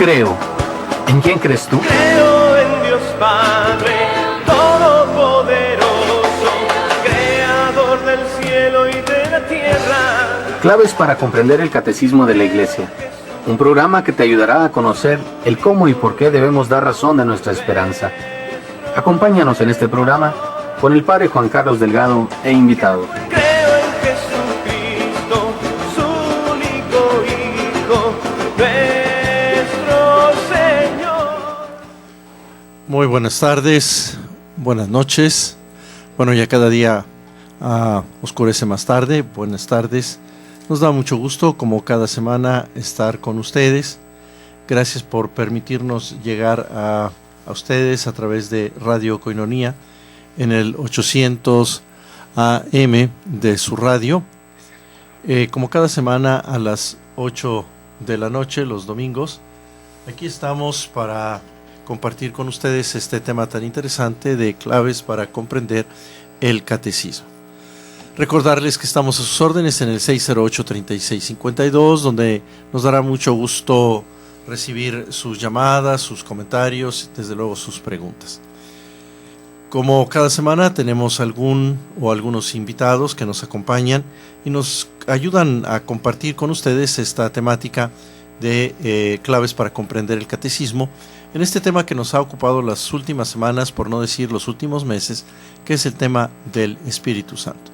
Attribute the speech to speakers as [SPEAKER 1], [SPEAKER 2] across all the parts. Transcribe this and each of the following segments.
[SPEAKER 1] creo. ¿En quién crees tú?
[SPEAKER 2] Creo en Dios Padre Todopoderoso, Creador del cielo y de la tierra.
[SPEAKER 1] Claves para comprender el Catecismo de la Iglesia. Un programa que te ayudará a conocer el cómo y por qué debemos dar razón de nuestra esperanza. Acompáñanos en este programa con el Padre Juan Carlos Delgado e invitados.
[SPEAKER 2] Creo en Jesucristo, su único Hijo, nuestro Señor.
[SPEAKER 3] Muy buenas tardes, buenas noches. Bueno, ya cada día oscurece más tarde. Buenas tardes. Nos da mucho gusto, como cada semana, estar con ustedes. Gracias por permitirnos llegar a ustedes a través de Radio Koinonia en el 800 AM de su radio. Como cada semana a las 8 de la noche, los domingos, aquí estamos para compartir con ustedes este tema tan interesante de claves para comprender el catecismo. Recordarles que estamos a sus órdenes en el 608-3652, donde nos dará mucho gusto recibir sus llamadas, sus comentarios, desde luego sus preguntas. Como cada semana tenemos algunos invitados que nos acompañan y nos ayudan a compartir con ustedes esta temática de claves para comprender el catecismo, en este tema que nos ha ocupado las últimas semanas, por no decir los últimos meses, que es el tema del Espíritu Santo.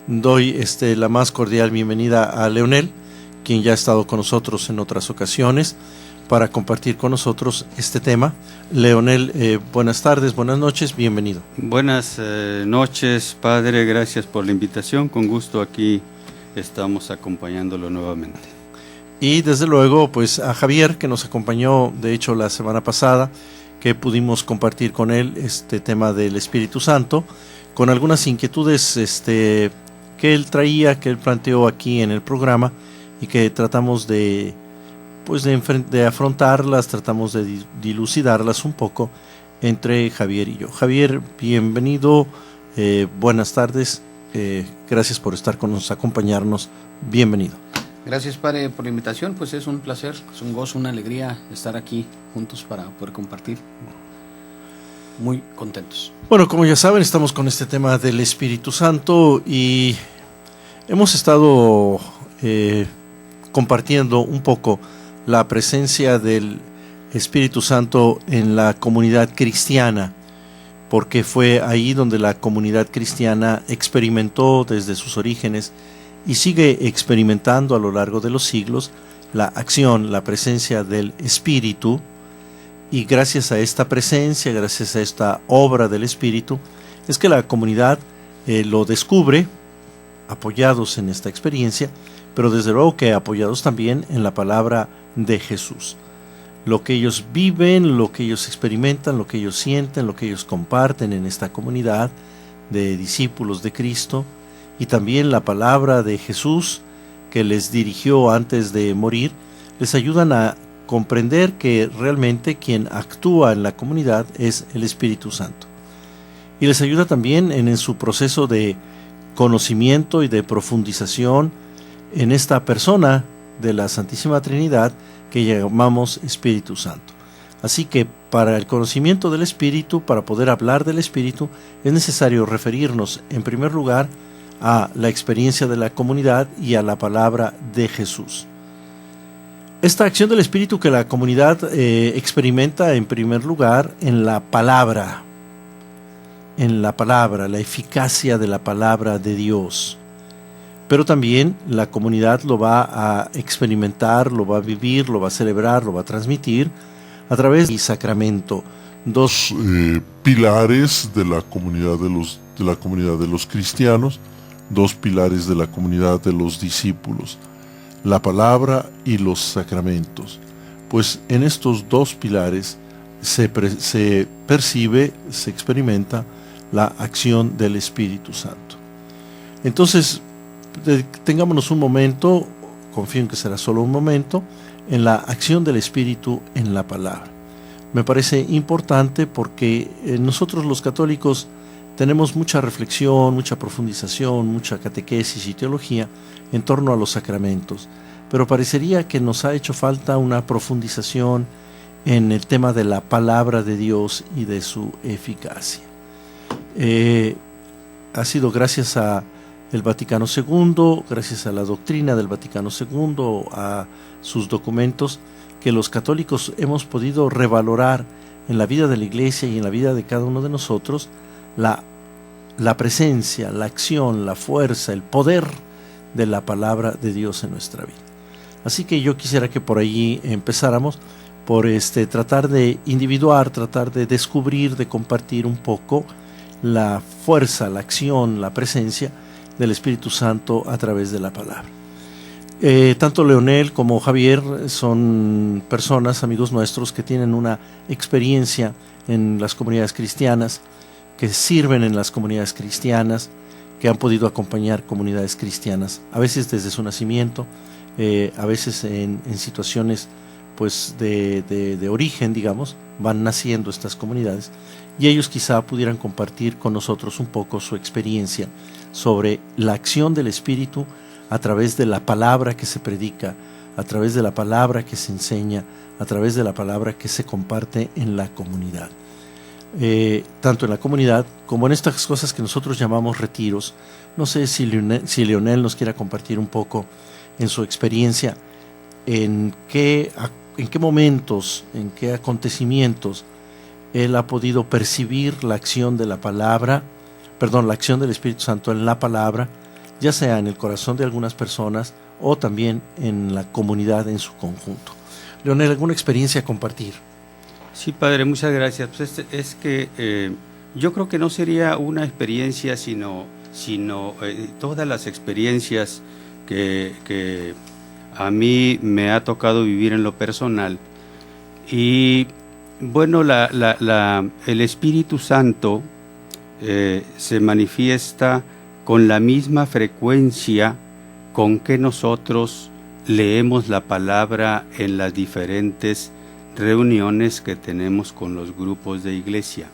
[SPEAKER 3] Doy la más cordial bienvenida a Leonel, quien ya ha estado con nosotros en otras ocasiones para compartir con nosotros este tema. Leonel, buenas tardes, buenas noches, bienvenido.
[SPEAKER 4] Buenas noches, Padre, gracias por la invitación, con gusto aquí estamos acompañándolo nuevamente.
[SPEAKER 3] Y desde luego pues a Javier, que nos acompañó de hecho la semana pasada, que pudimos compartir con él este tema del Espíritu Santo, con algunas inquietudes que él traía, que él planteó aquí en el programa y que tratamos de afrontarlas, tratamos de dilucidarlas un poco entre Javier y yo. Javier, bienvenido, buenas tardes, gracias por estar con nosotros, acompañarnos, bienvenido.
[SPEAKER 5] Gracias, Padre, por la invitación, pues es un placer, es un gozo, una alegría estar aquí juntos para poder compartir. Muy contentos.
[SPEAKER 3] Bueno, como ya saben, estamos con este tema del Espíritu Santo y hemos estado compartiendo un poco la presencia del Espíritu Santo en la comunidad cristiana, porque fue ahí donde la comunidad cristiana experimentó desde sus orígenes y sigue experimentando a lo largo de los siglos la acción, la presencia del Espíritu. Y gracias a esta presencia, gracias a esta obra del Espíritu, es que la comunidad lo descubre, apoyados en esta experiencia, pero desde luego que apoyados también en la palabra de Jesús. Lo que ellos viven, lo que ellos experimentan, lo que ellos sienten, lo que ellos comparten en esta comunidad de discípulos de Cristo, y también la palabra de Jesús que les dirigió antes de morir, les ayudan a comprender que realmente quien actúa en la comunidad es el Espíritu Santo. Y les ayuda también en su proceso de conocimiento y de profundización en esta persona de la Santísima Trinidad que llamamos Espíritu Santo. Así que para el conocimiento del Espíritu, para poder hablar del Espíritu, es necesario referirnos en primer lugar a la experiencia de la comunidad y a la palabra de Jesús. Esta acción del Espíritu que la comunidad experimenta en primer lugar en la palabra, la eficacia de la palabra de Dios. Pero también la comunidad lo va a experimentar, lo va a vivir, lo va a celebrar, lo va a transmitir a través del sacramento.
[SPEAKER 6] Dos pilares de la comunidad de los cristianos, dos pilares de la comunidad de los discípulos, la palabra y los sacramentos. Pues en estos dos pilares se percibe, se experimenta la acción del Espíritu Santo. Entonces, tengámonos un momento, confío en que será solo un momento, en la acción del Espíritu en la palabra. Me parece importante porque nosotros los católicos tenemos mucha reflexión, mucha profundización, mucha catequesis y teología en torno a los sacramentos, pero parecería que nos ha hecho falta una profundización
[SPEAKER 3] en el tema de la palabra de Dios y de su eficacia. Ha sido gracias a el Vaticano II, gracias a la doctrina del Vaticano II, a sus documentos, que los católicos hemos podido revalorar en la vida de la Iglesia y en la vida de cada uno de nosotros la presencia, la acción, la fuerza, el poder de la palabra de Dios en nuestra vida. Así que yo quisiera que por allí empezáramos, por tratar de individuar, tratar de descubrir, de compartir un poco la fuerza, la acción, la presencia del Espíritu Santo a través de la palabra. Tanto Leonel como Javier son personas, amigos nuestros, que tienen una experiencia en las comunidades cristianas, que sirven en las comunidades cristianas, que han podido acompañar comunidades cristianas, a veces desde su nacimiento, a veces en situaciones pues de origen, digamos, van naciendo estas comunidades, y ellos quizá pudieran compartir con nosotros un poco su experiencia sobre la acción del Espíritu a través de la palabra que se predica, a través de la palabra que se enseña, a través de la palabra que se comparte en la comunidad. Tanto en la comunidad como en estas cosas que nosotros llamamos retiros. No sé si Leonel nos quiera compartir un poco en su experiencia, en qué momentos, en qué acontecimientos él ha podido percibir la acción de la acción del Espíritu Santo en la palabra, ya sea en el corazón de algunas personas o también en la comunidad en su conjunto. Leonel, ¿alguna experiencia a compartir?
[SPEAKER 4] Sí, padre, muchas gracias. Pues es que yo creo que no sería una experiencia, sino todas las experiencias que a mí me ha tocado vivir en lo personal. Y bueno, el Espíritu Santo se manifiesta con la misma frecuencia con que nosotros leemos la palabra en las diferentes reuniones que tenemos con los grupos de iglesia,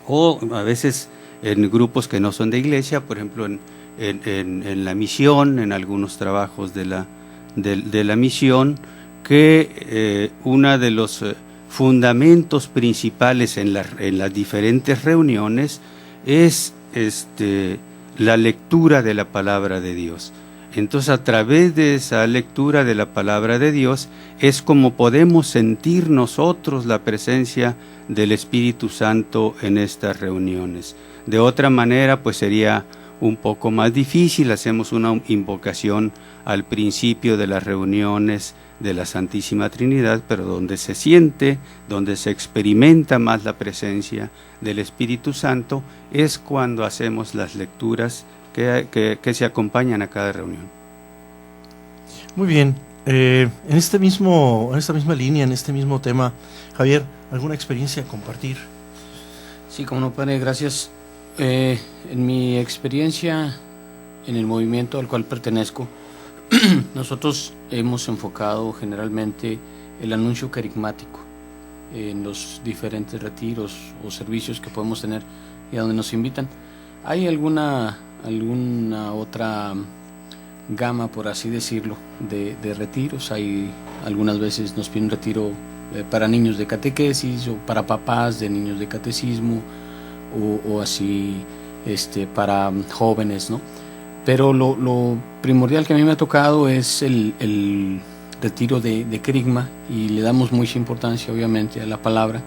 [SPEAKER 4] o a veces en grupos que no son de iglesia, por ejemplo en la misión, en algunos trabajos de la misión, que uno de los fundamentos principales en las diferentes reuniones es la lectura de la palabra de Dios. Entonces, a través de esa lectura de la palabra de Dios es como podemos sentir nosotros la presencia del Espíritu Santo en estas reuniones. De otra manera, pues sería un poco más difícil. Hacemos una invocación al principio de las reuniones de la Santísima Trinidad, pero donde se siente, donde se experimenta más la presencia del Espíritu Santo es cuando hacemos las lecturas que se acompañan a cada reunión.
[SPEAKER 3] Muy bien. En esta misma línea, en este mismo tema, Javier, ¿alguna experiencia a compartir?
[SPEAKER 5] Sí, como no, padre, gracias. En mi experiencia en el movimiento al cual pertenezco, nosotros hemos enfocado generalmente el anuncio carismático en los diferentes retiros o servicios que podemos tener y a donde nos invitan. ¿Hay alguna otra gama, por así decirlo, de retiros? Hay algunas veces nos piden un retiro para niños de catequesis o para papás de niños de catecismo o así para jóvenes, ¿no? Pero lo primordial que a mí me ha tocado es el retiro de querigma, y le damos mucha importancia obviamente a la palabra.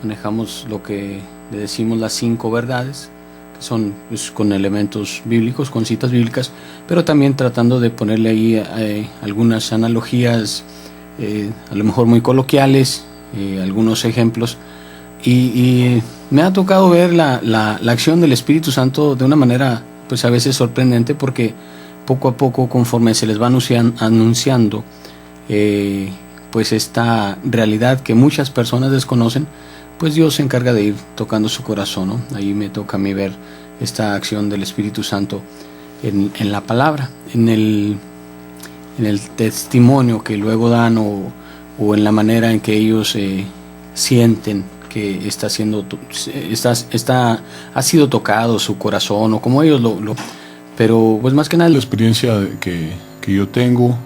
[SPEAKER 5] Manejamos lo que le decimos las 5 verdades, que son pues, con elementos bíblicos, con citas bíblicas, pero también tratando de ponerle ahí algunas analogías, a lo mejor muy coloquiales, algunos ejemplos, y me ha tocado ver la acción del Espíritu Santo de una manera pues a veces sorprendente, porque poco a poco, conforme se les va anunciando pues esta realidad que muchas personas desconocen, pues Dios se encarga de ir tocando su corazón, ¿no? Ahí me toca a mí ver esta acción del Espíritu Santo en la palabra, en el testimonio que luego dan, o en la manera en que ellos sienten que ha sido tocado su corazón, o como ellos pero pues más que nada
[SPEAKER 7] la experiencia que yo tengo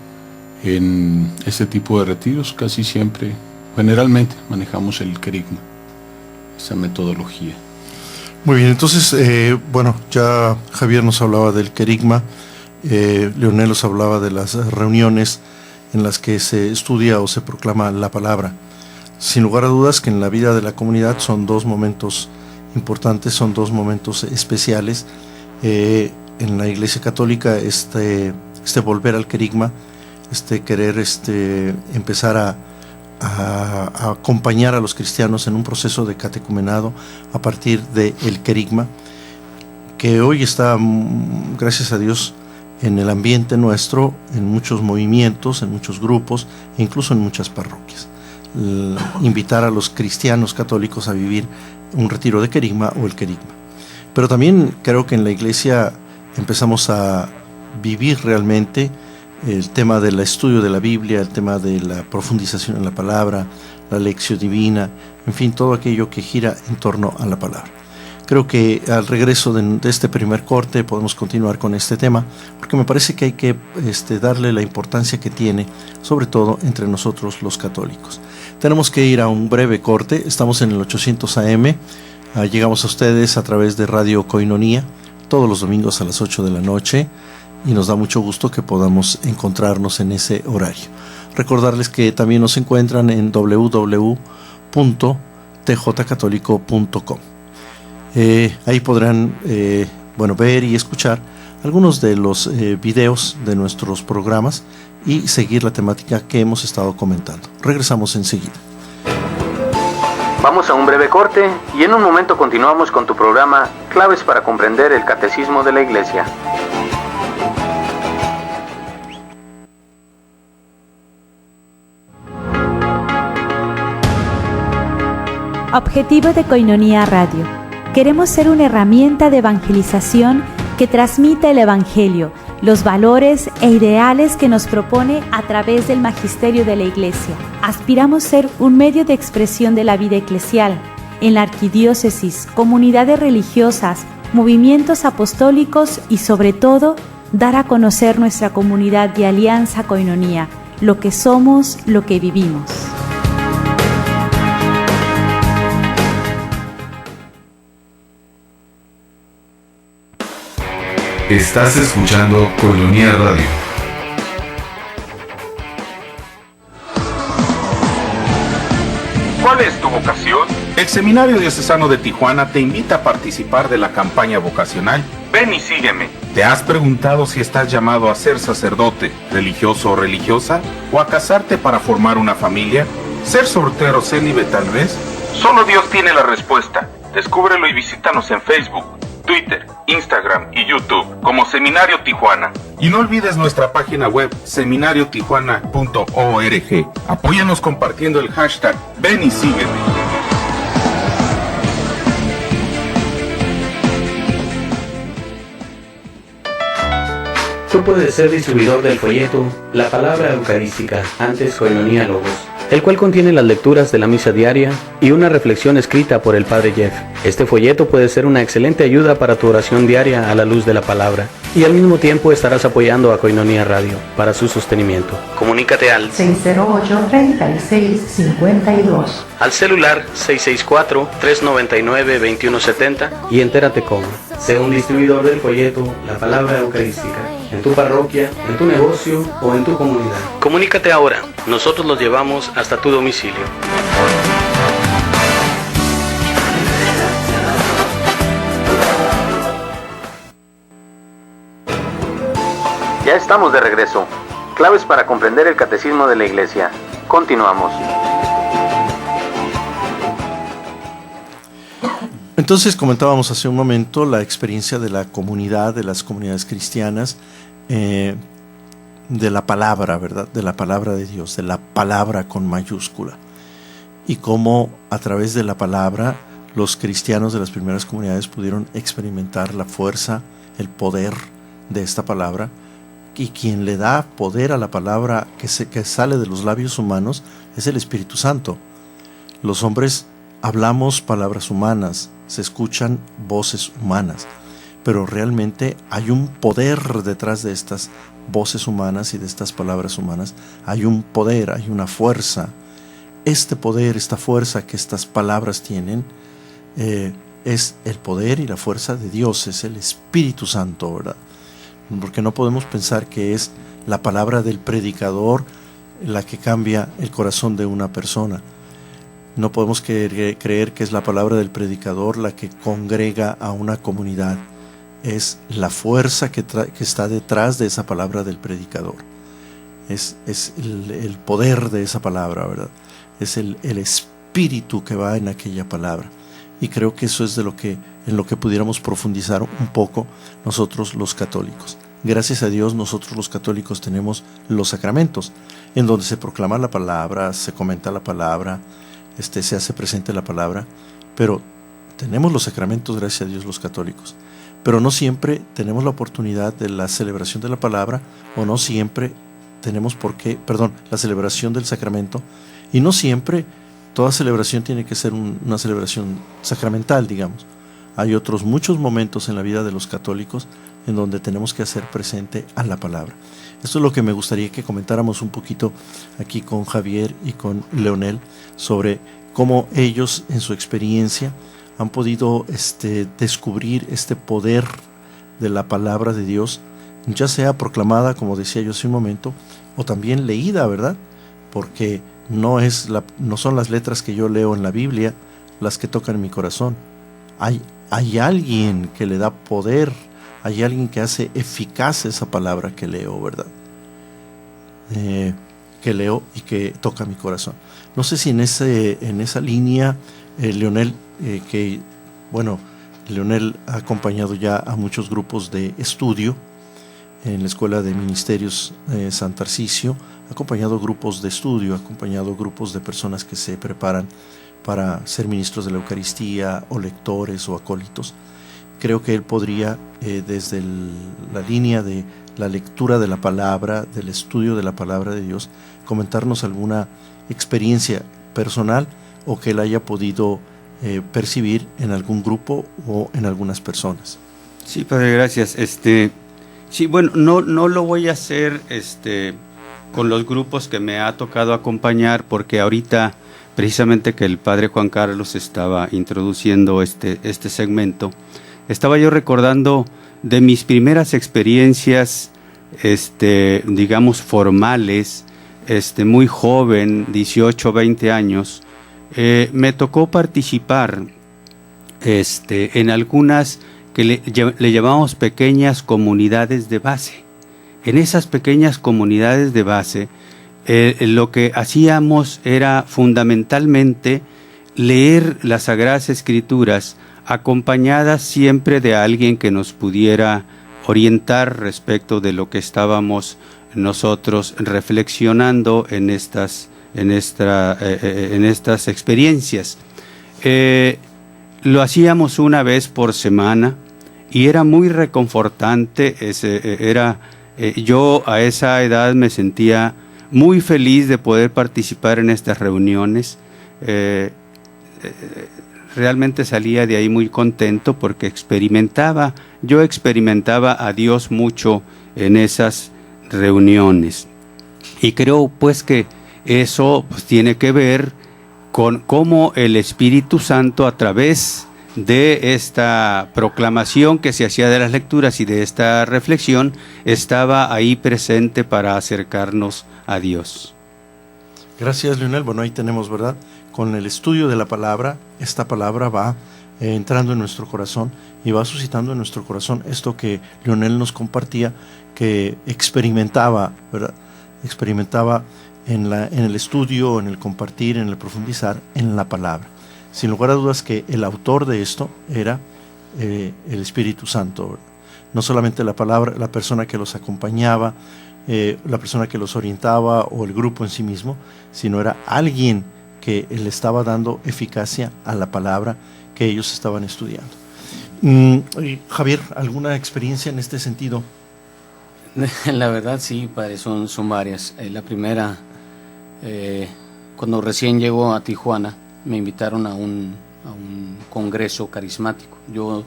[SPEAKER 7] en este tipo de retiros casi siempre
[SPEAKER 5] generalmente manejamos el querigma, esa metodología.
[SPEAKER 3] Muy bien, entonces, bueno, ya Javier nos hablaba del querigma, Leonel nos hablaba de las reuniones en las que se estudia o se proclama la palabra. Sin lugar a dudas que en la vida de la comunidad son dos momentos importantes, son dos momentos especiales. En la Iglesia Católica este volver al querigma, querer empezar a acompañar a los cristianos en un proceso de catecumenado a partir del querigma, que hoy está, gracias a Dios, en el ambiente nuestro, en muchos movimientos, en muchos grupos e incluso en muchas parroquias. Invitar a los cristianos católicos a vivir un retiro de querigma o el querigma. Pero también creo que en la Iglesia empezamos a vivir realmente el tema del estudio de la Biblia, el tema de la profundización en la palabra, la lección divina, en fin, todo aquello que gira en torno a la palabra. Creo que al regreso de este primer corte podemos continuar con este tema, porque me parece que hay que darle la importancia que tiene, sobre todo entre nosotros los católicos. Tenemos que ir a un breve corte, estamos en el 800 AM, llegamos a ustedes a través de Radio Koinonia, todos los domingos a las 8 de la noche, y nos da mucho gusto que podamos encontrarnos en ese horario. Recordarles que también nos encuentran en www.tjcatólico.com. Ahí podrán ver y escuchar algunos de los videos de nuestros programas y seguir la temática que hemos estado comentando. Regresamos enseguida.
[SPEAKER 1] Vamos a un breve corte y en un momento continuamos con tu programa Claves para comprender el Catecismo de la Iglesia.
[SPEAKER 7] Objetivo de Koinonia Radio. Queremos ser una herramienta de evangelización que transmita el Evangelio, los valores e ideales que nos propone a través del magisterio de la Iglesia. Aspiramos ser un medio de expresión de la vida eclesial en la arquidiócesis, comunidades religiosas, movimientos apostólicos y sobre todo, dar a conocer nuestra comunidad de Alianza Koinonia, lo que somos, lo que vivimos.
[SPEAKER 8] Estás escuchando Koinonia Radio.
[SPEAKER 9] ¿Cuál es tu vocación? El Seminario Diocesano de Tijuana te invita a participar de la campaña vocacional Ven y sígueme. ¿Te has preguntado si estás llamado a ser sacerdote, religioso o religiosa? ¿O a casarte para formar una familia? ¿Ser soltero célibe tal vez? Solo Dios tiene la respuesta. Descúbrelo y visítanos en Facebook, Twitter, Instagram y YouTube como Seminario Tijuana. Y no olvides nuestra página web seminariotijuana.org. Apóyanos compartiendo el hashtag Ven y sígueme.
[SPEAKER 1] Tú puedes ser distribuidor del folleto La Palabra Eucarística, antes Koinonia Logos, el cual contiene las lecturas de la misa diaria y una reflexión escrita por el Padre Jeff. Este folleto puede ser una excelente ayuda para tu oración diaria a la luz de la palabra y al mismo tiempo estarás apoyando a Koinonia Radio para su sostenimiento. Comunícate al
[SPEAKER 10] 608-3652,
[SPEAKER 1] al celular 664-399-2170 y entérate cómo. Sé un distribuidor del folleto La Palabra Eucarística en tu parroquia, en tu negocio o en tu comunidad. Comunícate ahora, nosotros los llevamos hasta tu domicilio. Ya estamos de regreso. Claves para comprender el Catecismo de la Iglesia. Continuamos.
[SPEAKER 3] Entonces comentábamos hace un momento la experiencia de la comunidad, de las comunidades cristianas, de la palabra, ¿verdad? De la palabra de Dios, de la palabra con mayúscula. Y cómo a través de la palabra los cristianos de las primeras comunidades pudieron experimentar la fuerza, el poder de esta palabra. Y quien le da poder a la palabra que sale de los labios humanos es el Espíritu Santo. Los hombres hablamos palabras humanas, se escuchan voces humanas, pero realmente hay un poder detrás de estas voces humanas y de estas palabras humanas. Hay un poder, hay una fuerza. este poder, esta fuerza que estas palabras tienen, es el poder y la fuerza de Dios, es el Espíritu Santo, ¿verdad? Porque no podemos pensar que es la palabra del predicador la que cambia el corazón de una persona. No podemos creer que es la palabra del predicador la que congrega a una comunidad. Es la fuerza que está detrás de esa palabra del predicador. Es el poder de esa palabra, ¿verdad? Es el espíritu que va en aquella palabra. Y creo que eso es en lo que pudiéramos profundizar un poco nosotros los católicos. Gracias a Dios nosotros los católicos tenemos los sacramentos, en donde se proclama la palabra, se comenta la palabra, se hace presente la palabra, pero tenemos los sacramentos, gracias a Dios, los católicos. Pero no siempre tenemos la oportunidad de la celebración de la palabra, o no siempre tenemos la celebración del sacramento, y no siempre toda celebración tiene que ser una celebración sacramental, digamos. Hay otros muchos momentos en la vida de los católicos en donde tenemos que hacer presente a la palabra. Esto es lo que me gustaría que comentáramos un poquito aquí con Javier y con Leonel, sobre cómo ellos en su experiencia han podido descubrir este poder de la palabra de Dios, ya sea proclamada, como decía yo hace un momento, o también leída, ¿verdad? Porque no son las letras que yo leo en la Biblia las que tocan mi corazón. Hay alguien que le da poder, hay alguien que hace eficaz esa palabra que leo, ¿verdad? Que leo y que toca mi corazón. No sé si en esa línea, Leonel, Leonel ha acompañado ya a muchos grupos de estudio en la Escuela de Ministerios San Tarcisio, ha acompañado grupos de estudio, ha acompañado grupos de personas que se preparan para ser ministros de la Eucaristía o lectores o acólitos. Creo que él podría, desde la línea de la lectura de la palabra, del estudio de la palabra de Dios, comentarnos alguna experiencia personal o que él haya podido percibir en algún grupo o en algunas personas.
[SPEAKER 4] Sí, Padre, gracias. Sí, bueno, no lo voy a hacer con los grupos que me ha tocado acompañar, porque ahorita, precisamente que el Padre Juan Carlos estaba introduciendo este segmento, estaba yo recordando de mis primeras experiencias, digamos, formales, muy joven, 18, 20 años, me tocó participar en algunas que le llamamos pequeñas comunidades de base. En esas pequeñas comunidades de base, lo que hacíamos era fundamentalmente leer las Sagradas Escrituras, acompañadas siempre de alguien que nos pudiera orientar respecto de lo que estábamos nosotros reflexionando en estas experiencias. Lo hacíamos una vez por semana y era muy reconfortante. Yo a esa edad me sentía muy feliz de poder participar en estas reuniones. Realmente salía de ahí muy contento porque yo experimentaba a Dios mucho en esas reuniones. Y creo pues que eso tiene que ver con cómo el Espíritu Santo, a través de esta proclamación que se hacía de las lecturas y de esta reflexión, estaba ahí presente para acercarnos a Dios.
[SPEAKER 3] Gracias, Leonel. Bueno, ahí tenemos, ¿verdad? Con el estudio de la palabra, esta palabra va entrando en nuestro corazón y va suscitando en nuestro corazón esto que Leonel nos compartía, que experimentaba, ¿verdad? Experimentaba en el estudio, en el compartir, en el profundizar en la palabra. Sin lugar a dudas que el autor de esto era el Espíritu Santo, ¿verdad? No solamente la palabra, la persona que los acompañaba, la persona que los orientaba o el grupo en sí mismo, sino era alguien que le estaba dando eficacia a la palabra que ellos estaban estudiando. Javier, ¿alguna experiencia en este sentido?
[SPEAKER 5] La verdad sí, padre, son varias. La primera, cuando recién llegó a Tijuana, me invitaron a un congreso carismático. Yo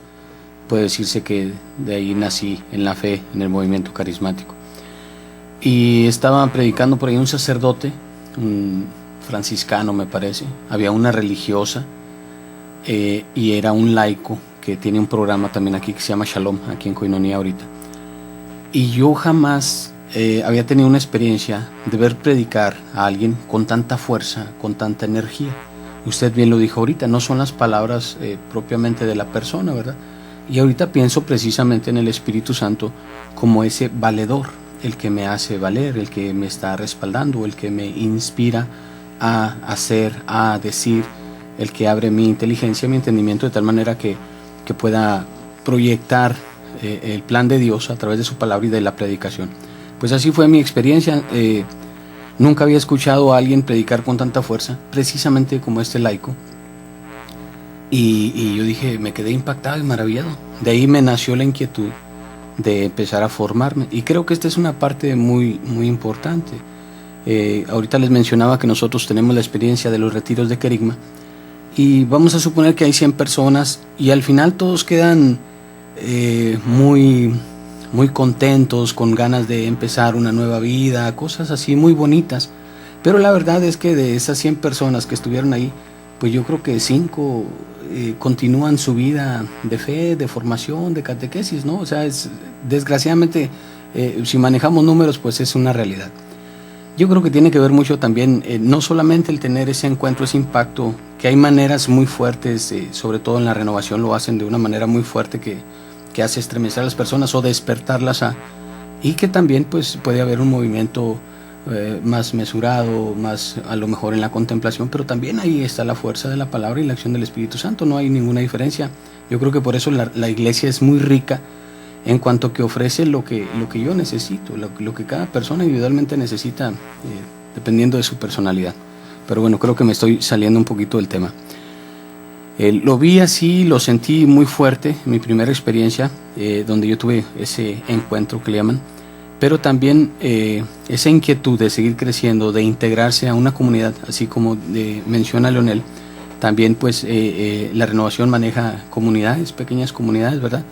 [SPEAKER 5] puede decirse que de ahí nací en la fe, en el movimiento carismático. Y estaba predicando por ahí un sacerdote, un franciscano, me parece. Había una religiosa y era un laico que tiene un programa también aquí que se llama Shalom, aquí en Koinonia ahorita. Y yo jamás había tenido una experiencia de ver predicar a alguien con tanta fuerza, con tanta energía. Usted bien lo dijo ahorita, no son las palabras propiamente de la persona, ¿verdad? Y ahorita pienso precisamente en el Espíritu Santo como ese valedor, el que me hace valer, el que me está respaldando, el que me inspira a hacer, a decir, el que abre mi inteligencia, mi entendimiento de tal manera que pueda proyectar el plan de Dios a través de su palabra y de la predicación. Pues así fue mi experiencia. Nunca había escuchado a alguien predicar con tanta fuerza, precisamente como este laico. Y yo dije, me quedé impactado y maravillado. De ahí me nació la inquietud de empezar a formarme. Y creo que esta es una parte muy, muy importante. Ahorita les mencionaba que nosotros tenemos la experiencia de los retiros de Querigma. Y vamos a suponer que hay 100 personas y al final todos quedan muy, muy contentos, con ganas de empezar una nueva vida, cosas así muy bonitas. Pero la verdad es que de esas 100 personas que estuvieron ahí, pues yo creo que 5 continúan su vida de fe, de formación, de catequesis, ¿no? O sea, desgraciadamente, si manejamos números, pues es una realidad. Yo creo que tiene que ver mucho también, no solamente el tener ese encuentro, ese impacto, que hay maneras muy fuertes, sobre todo en la renovación lo hacen de una manera muy fuerte que hace estremecer a las personas o despertarlas y que también pues puede haber un movimiento más mesurado, más a lo mejor en la contemplación, pero también ahí está la fuerza de la palabra y la acción del Espíritu Santo, no hay ninguna diferencia. Yo creo que por eso la iglesia es muy rica en cuanto que ofrece lo que yo necesito, lo que cada persona individualmente necesita, dependiendo de su personalidad. Pero bueno, creo que me estoy saliendo un poquito del tema. Lo vi así, lo sentí muy fuerte, mi primera experiencia, donde yo tuve ese encuentro que le llaman, pero también esa inquietud de seguir creciendo, de integrarse a una comunidad, así como menciona Leonel. También pues la renovación maneja comunidades, pequeñas comunidades, ¿verdad?,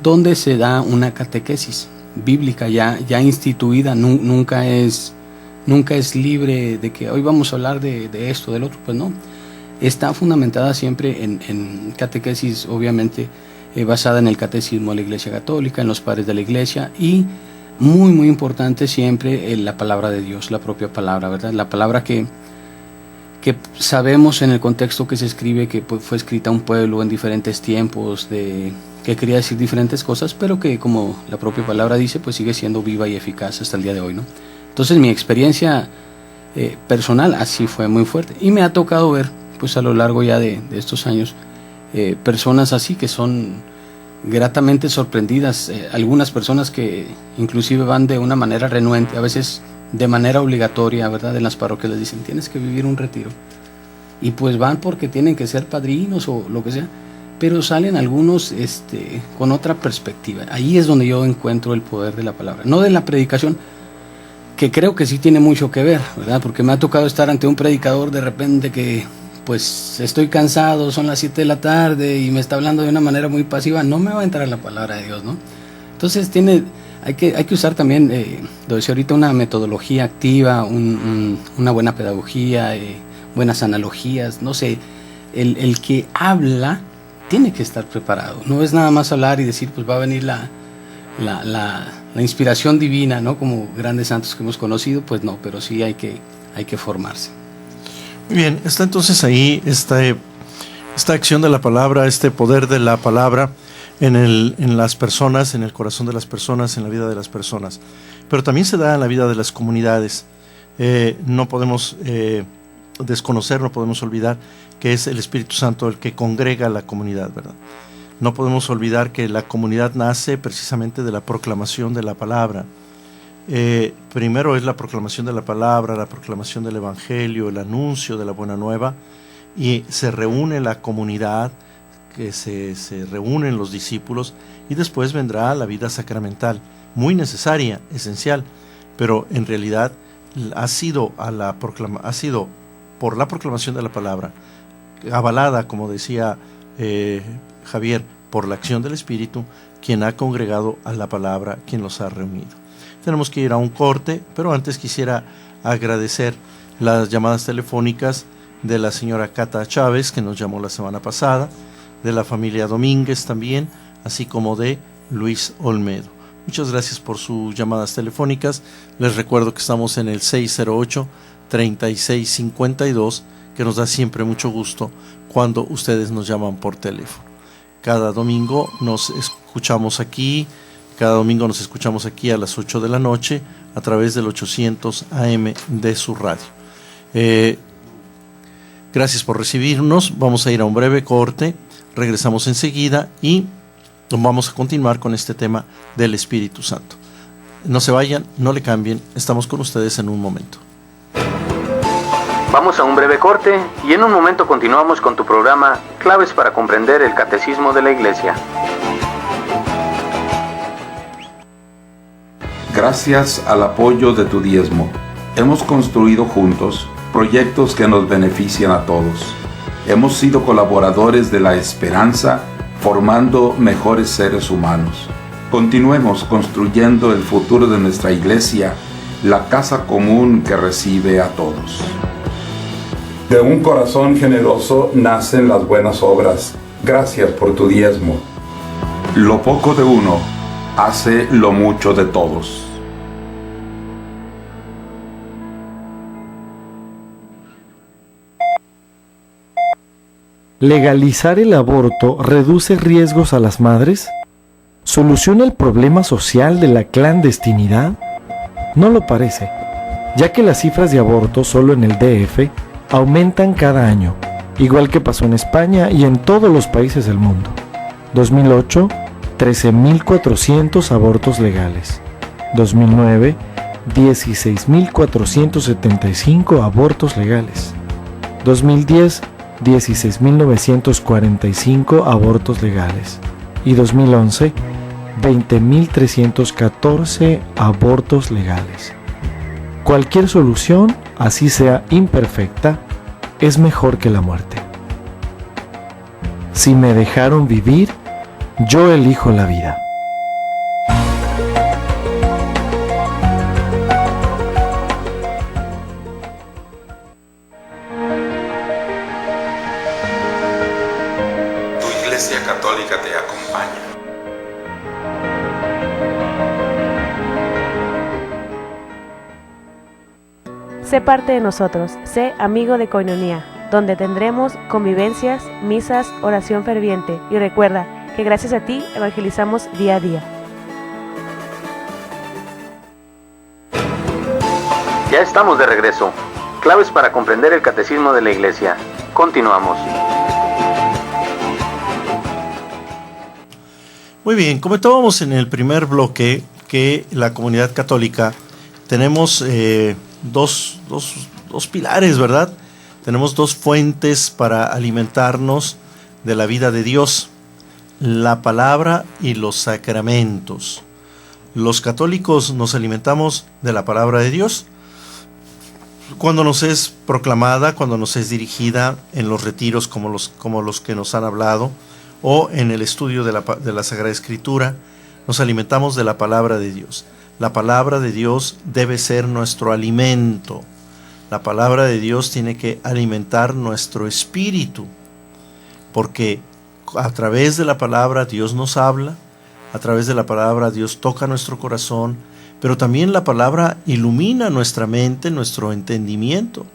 [SPEAKER 5] donde se da una catequesis bíblica ya instituida, nunca es libre de que hoy vamos a hablar de esto, del otro, pues no. Está fundamentada siempre en catequesis, obviamente basada en el catecismo de la Iglesia Católica, en los padres de la Iglesia y muy, muy importante siempre la palabra de Dios, la propia palabra, ¿verdad? La palabra que sabemos en el contexto que se escribe, que fue escrita a un pueblo en diferentes tiempos, que quería decir diferentes cosas, pero que como la propia palabra dice, pues sigue siendo viva y eficaz hasta el día de hoy, ¿no? Entonces mi experiencia personal así fue muy fuerte y me ha tocado ver pues a lo largo ya de estos años personas así que son gratamente sorprendidas, algunas personas que inclusive van de una manera renuente, a veces de manera obligatoria, ¿verdad? En las parroquias les dicen tienes que vivir un retiro y pues van porque tienen que ser padrinos o lo que sea, pero salen algunos con otra perspectiva. Ahí es donde yo encuentro el poder de la palabra, no de la predicación, que creo que sí tiene mucho que ver, ¿verdad? Porque me ha tocado estar ante un predicador de repente que pues estoy cansado, son las 7 de la tarde y me está hablando de una manera muy pasiva, no me va a entrar la palabra de Dios, ¿no? Entonces hay que usar también, lo decía ahorita, una metodología activa, una buena pedagogía, buenas analogías, no sé, el que habla tiene que estar preparado, no es nada más hablar y decir pues va a venir la inspiración divina, ¿no? Como grandes santos que hemos conocido, pues no, pero sí hay que formarse.
[SPEAKER 3] Muy bien, está entonces ahí esta acción de la palabra, este poder de la palabra en las personas, en el corazón de las personas, en la vida de las personas. Pero también se da en la vida de las comunidades. No podemos desconocer, no podemos olvidar que es el Espíritu Santo el que congrega la comunidad, ¿verdad? No podemos olvidar que la comunidad nace precisamente de la proclamación de la palabra. Primero es la proclamación de la palabra, la proclamación del Evangelio, el anuncio de la buena nueva, y se reúne la comunidad, que se reúnen los discípulos, y después vendrá la vida sacramental, muy necesaria, esencial, pero en realidad ha sido por la proclamación de la palabra, avalada, como decía Javier, por la acción del Espíritu, quien ha congregado a la palabra, quien los ha reunido. Tenemos que ir a un corte, pero antes quisiera agradecer las llamadas telefónicas de la señora Cata Chávez, que nos llamó la semana pasada, de la familia Domínguez también, así como de Luis Olmedo. Muchas gracias por sus llamadas telefónicas. Les recuerdo que estamos en el 608-3652, que nos da siempre mucho gusto cuando ustedes nos llaman por teléfono. Cada domingo nos escuchamos aquí a las 8 de la noche a través del 800 AM de su radio. Gracias por recibirnos. Vamos a ir a un breve corte, regresamos enseguida y vamos a continuar con este tema del Espíritu Santo. No se vayan, no le cambien, estamos con ustedes en un momento.
[SPEAKER 1] Vamos a un breve corte y en un momento continuamos con tu programa Claves para comprender el Catecismo de la Iglesia.
[SPEAKER 9] Gracias al apoyo de tu diezmo, hemos construido juntos proyectos que nos benefician a todos. Hemos sido colaboradores de la esperanza, formando mejores seres humanos. Continuemos construyendo el futuro de nuestra iglesia, la casa común que recibe a todos. De un corazón generoso nacen las buenas obras. Gracias por tu diezmo. Lo poco de uno hace lo mucho de todos.
[SPEAKER 10] ¿Legalizar el aborto reduce riesgos a las madres? ¿Soluciona el problema social de la clandestinidad? No lo parece, ya que las cifras de abortos solo en el DF aumentan cada año, igual que pasó en España y en todos los países del mundo. 2008, 13.400 abortos legales. 2009, 16.475 abortos legales. 2010, 16.945 abortos legales. Y 2011, 20.314 abortos legales. Cualquier solución, así sea imperfecta, es mejor que la muerte. Si me dejaron vivir, yo elijo la vida.
[SPEAKER 9] Tu Iglesia Católica te acompaña.
[SPEAKER 11] Sé parte de nosotros, sé amigo de Koinonía, donde tendremos convivencias, misas, oración ferviente y recuerda que gracias a ti evangelizamos día a día.
[SPEAKER 1] Ya estamos de regreso. Claves para comprender el Catecismo de la Iglesia. Continuamos.
[SPEAKER 3] Muy bien, comentábamos en el primer bloque que la comunidad católica tenemos dos pilares, ¿verdad? Tenemos dos fuentes para alimentarnos de la vida de Dios: la palabra y los sacramentos. Los católicos nos alimentamos de la palabra de Dios cuando nos es proclamada, cuando nos es dirigida en los retiros como los que nos han hablado, o en el estudio de la Sagrada Escritura. Nos alimentamos de la palabra de Dios. La palabra de Dios debe ser nuestro alimento. La palabra de Dios tiene que alimentar nuestro espíritu, porque a través de la palabra Dios nos habla, a través de la palabra Dios toca nuestro corazón, pero también la palabra ilumina nuestra mente, nuestro entendimiento,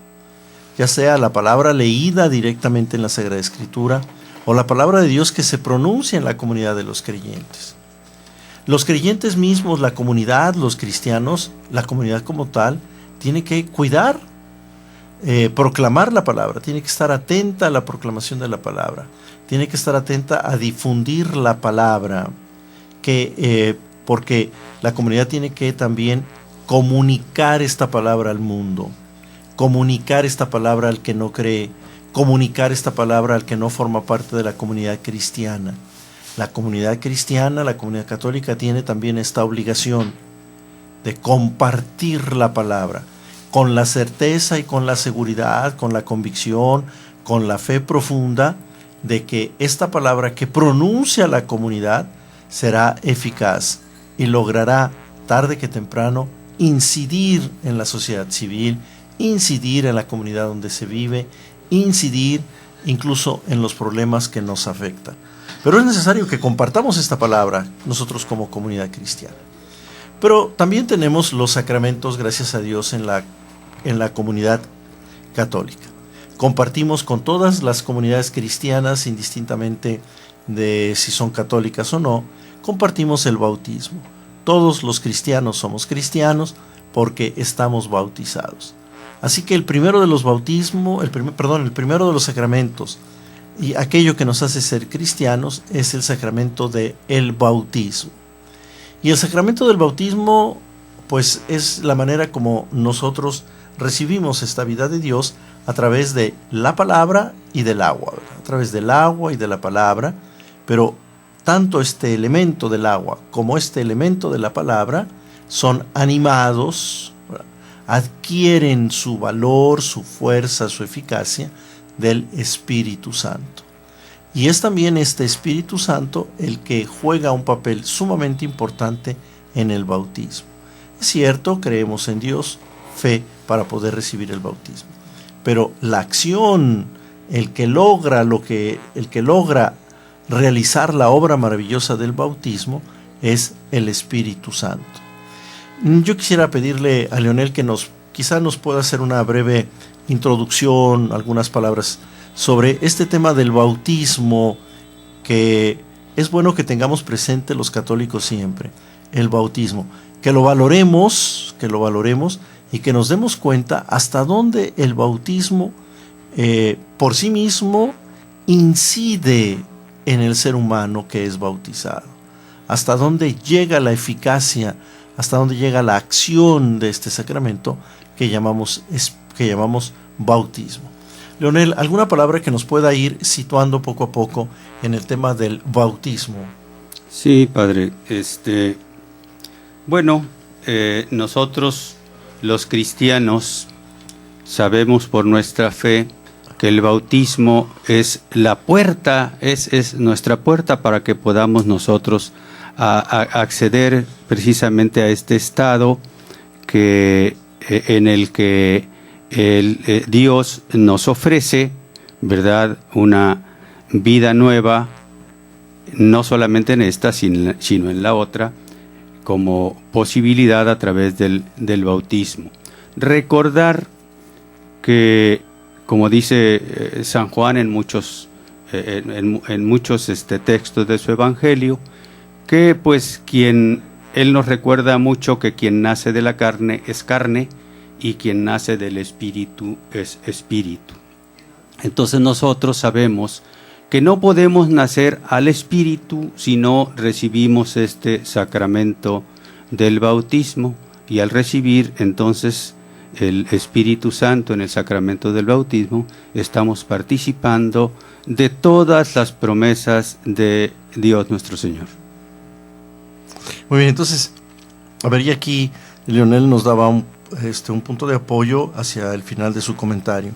[SPEAKER 3] ya sea la palabra leída directamente en la Sagrada Escritura o la palabra de Dios que se pronuncia en la comunidad de los creyentes. Los creyentes mismos, la comunidad, los cristianos, la comunidad como tal, tiene que cuidar, proclamar la palabra, tiene que estar atenta a la proclamación de la palabra, tiene que estar atenta a difundir la palabra, porque la comunidad tiene que también comunicar esta palabra al mundo, comunicar esta palabra al que no cree, comunicar esta palabra al que no forma parte de la comunidad cristiana. La comunidad cristiana, la comunidad católica tiene también esta obligación de compartir la palabra con la certeza y con la seguridad, con la convicción, con la fe profunda de que esta palabra que pronuncia la comunidad será eficaz y logrará tarde que temprano incidir en la sociedad civil, incidir en la comunidad donde se vive, incidir incluso en los problemas que nos afectan. Pero es necesario que compartamos esta palabra nosotros como comunidad cristiana. Pero también tenemos los sacramentos, gracias a Dios, en la comunidad católica. Compartimos con todas las comunidades cristianas, indistintamente de si son católicas o no, compartimos el bautismo. Todos los cristianos somos cristianos porque estamos bautizados. Así que el primero de los el primero de los sacramentos y aquello que nos hace ser cristianos es el sacramento del bautismo. Y el sacramento del bautismo, pues, es la manera como nosotros recibimos esta vida de Dios a través de la palabra y del agua, ¿verdad? A través del agua y de la palabra, pero tanto este elemento del agua como este elemento de la palabra son animados, ¿verdad? Adquieren su valor, su fuerza, su eficacia del Espíritu Santo. Y es también este Espíritu Santo el que juega un papel sumamente importante en el bautismo. Es cierto, creemos en Dios, fe para poder recibir el bautismo. Pero la acción, el que logra realizar la obra maravillosa del bautismo es el Espíritu Santo. Yo quisiera pedirle a Leonel que quizá nos pueda hacer una breve introducción, algunas palabras sobre este tema del bautismo, que es bueno que tengamos presente los católicos siempre, el bautismo, que lo valoremos y que nos demos cuenta hasta dónde el bautismo por sí mismo incide en el ser humano que es bautizado, hasta dónde llega la eficacia, hasta dónde llega la acción de este sacramento que llamamos bautismo. Leonel, ¿alguna palabra que nos pueda ir situando poco a poco en el tema del bautismo?
[SPEAKER 4] Sí, padre. Bueno, nosotros los cristianos sabemos por nuestra fe que el bautismo es la puerta, es nuestra puerta para que podamos nosotros acceder precisamente a este estado en el que Dios nos ofrece, ¿verdad?, una vida nueva, no solamente en esta, sino en la otra, como posibilidad a través del bautismo. Recordar que, como dice San Juan en muchos textos de su evangelio, que pues él nos recuerda mucho que quien nace de la carne es carne y quien nace del espíritu es espíritu. Entonces nosotros sabemos que no podemos nacer al espíritu si no recibimos este sacramento del bautismo, y al recibir entonces el Espíritu Santo en el sacramento del bautismo estamos participando de todas las promesas de Dios nuestro Señor.
[SPEAKER 3] Muy bien, entonces, a ver, y aquí Leonel nos daba un punto de apoyo hacia el final de su comentario.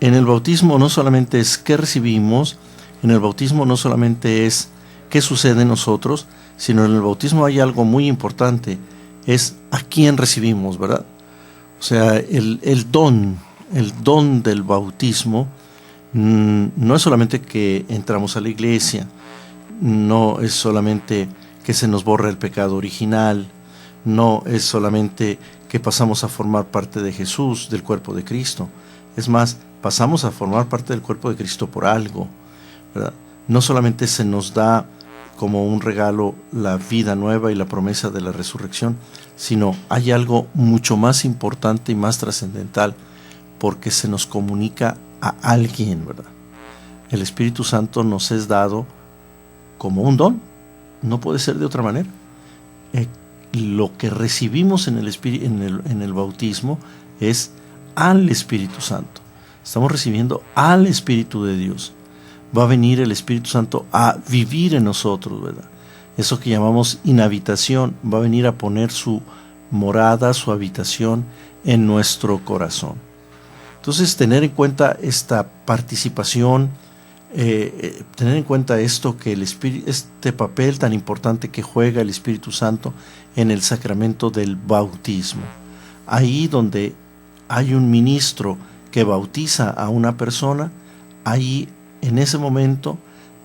[SPEAKER 3] En el bautismo no solamente es qué recibimos, en el bautismo no solamente es qué sucede en nosotros, sino en el bautismo hay algo muy importante, es a quién recibimos, ¿verdad? O sea, el don del bautismo no es solamente que entramos a la iglesia, no es solamente que se nos borra el pecado original, no es solamente que pasamos a formar parte de Jesús, del cuerpo de Cristo. Es más, pasamos a formar parte del cuerpo de Cristo por algo, ¿verdad? No solamente se nos da como un regalo la vida nueva y la promesa de la resurrección, sino hay algo mucho más importante y más trascendental, porque se nos comunica a alguien, ¿verdad? El Espíritu Santo nos es dado como un don, no puede ser de otra manera. Lo que recibimos en el bautismo es al Espíritu Santo. Estamos recibiendo al Espíritu de Dios. Va a venir el Espíritu Santo a vivir en nosotros, ¿verdad? Eso que llamamos inhabitación, va a venir a poner su morada, su habitación en nuestro corazón. Entonces, tener en cuenta esta participación, tener en cuenta esto, que este papel tan importante que juega el Espíritu Santo en el sacramento del bautismo. Ahí donde hay un ministro que bautiza a una persona, ahí en ese momento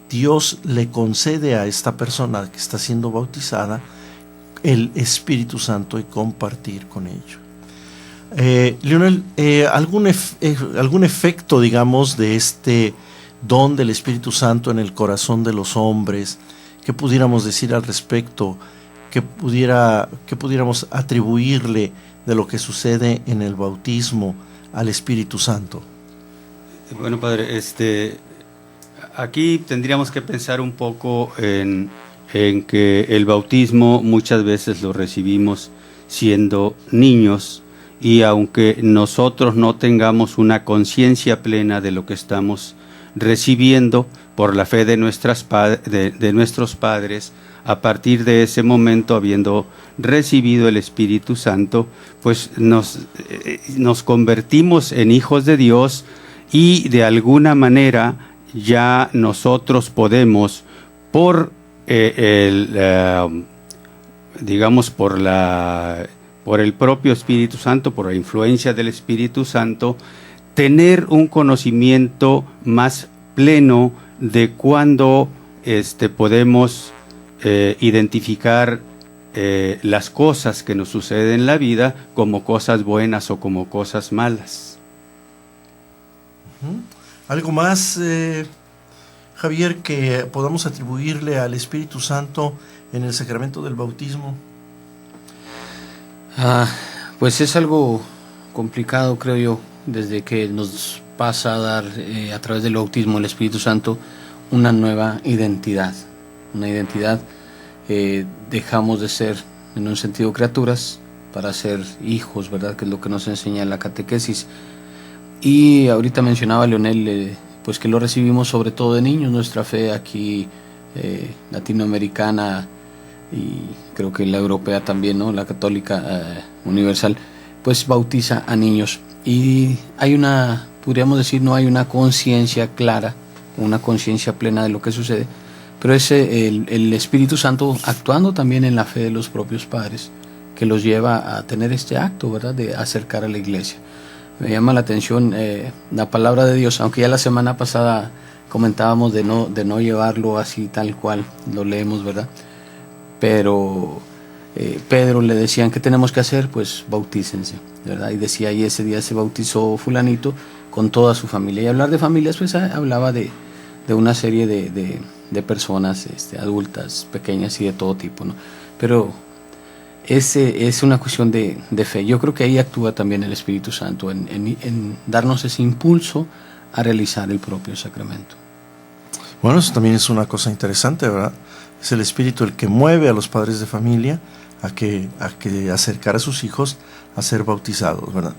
[SPEAKER 3] Dios le concede a esta persona que está siendo bautizada el Espíritu Santo y compartir con ello. Leonel, ¿algún efecto, digamos, de este don del Espíritu Santo en el corazón de los hombres? ¿Qué pudiéramos decir al respecto? ¿Qué pudiéramos atribuirle de lo que sucede en el bautismo al Espíritu Santo?
[SPEAKER 4] Bueno, padre, aquí tendríamos que pensar un poco en que el bautismo muchas veces lo recibimos siendo niños, y aunque nosotros no tengamos una conciencia plena de lo que estamos recibiendo por la fe de nuestros padres, a partir de ese momento, habiendo recibido el Espíritu Santo, pues nos convertimos en hijos de Dios, y de alguna manera ya nosotros podemos, por el propio Espíritu Santo, por la influencia del Espíritu Santo, tener un conocimiento más pleno de cuándo podemos identificar las cosas que nos suceden en la vida como cosas buenas o como cosas malas.
[SPEAKER 3] ¿Algo más, Javier, que podamos atribuirle al Espíritu Santo en el sacramento del bautismo?
[SPEAKER 5] Pues es algo complicado, creo yo, desde que nos pasa a dar a través del bautismo el Espíritu Santo una nueva identidad. Una identidad, dejamos de ser en un sentido criaturas para ser hijos, ¿verdad? Que es lo que nos enseña la catequesis. Y ahorita mencionaba Leonel, pues que lo recibimos sobre todo de niños, nuestra fe aquí latinoamericana, y creo que la europea también, ¿no? La católica universal, pues bautiza a niños. Y podríamos decir, no hay una conciencia clara, una conciencia plena de lo que sucede, pero es el Espíritu Santo actuando también en la fe de los propios padres, que los lleva a tener este acto, ¿verdad?, de acercar a la iglesia. Me llama la atención la palabra de Dios, aunque ya la semana pasada comentábamos de no llevarlo así tal cual lo leemos, ¿verdad? Pero Pedro le decían, ¿qué tenemos que hacer? Pues bautícense, ¿verdad? Y decía, y ese día se bautizó fulanito con toda su familia. Y hablar de familias, pues hablaba de una serie de personas adultas, pequeñas y de todo tipo, ¿no? Pero es una cuestión de fe. Yo creo que ahí actúa también el Espíritu Santo en darnos ese impulso a realizar el propio sacramento.
[SPEAKER 3] Bueno, eso también es una cosa interesante, ¿verdad? Es el Espíritu el que mueve a los padres de familia a que acercar a sus hijos a ser bautizados, ¿verdad?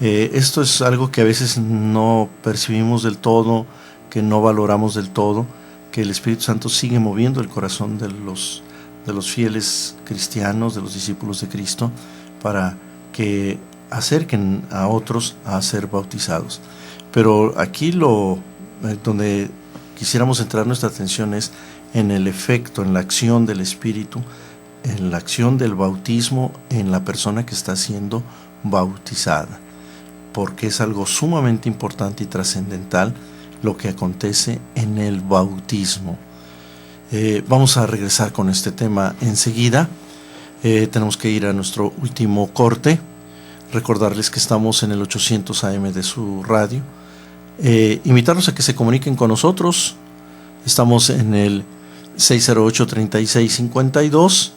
[SPEAKER 3] Esto es algo que a veces no percibimos del todo, que no valoramos del todo, que el Espíritu Santo sigue moviendo el corazón de los fieles cristianos, de los discípulos de Cristo, para que acerquen a otros a ser bautizados. Pero aquí donde quisiéramos centrar nuestra atención es en el efecto, en la acción del Espíritu, en la acción del bautismo en la persona que está siendo bautizada, porque es algo sumamente importante y trascendental lo que acontece en el bautismo. Vamos a regresar con este tema enseguida. Tenemos que ir a nuestro último corte. Recordarles que estamos en el 800 AM de su radio. Invitarlos a que se comuniquen con nosotros. Estamos en el 608-3652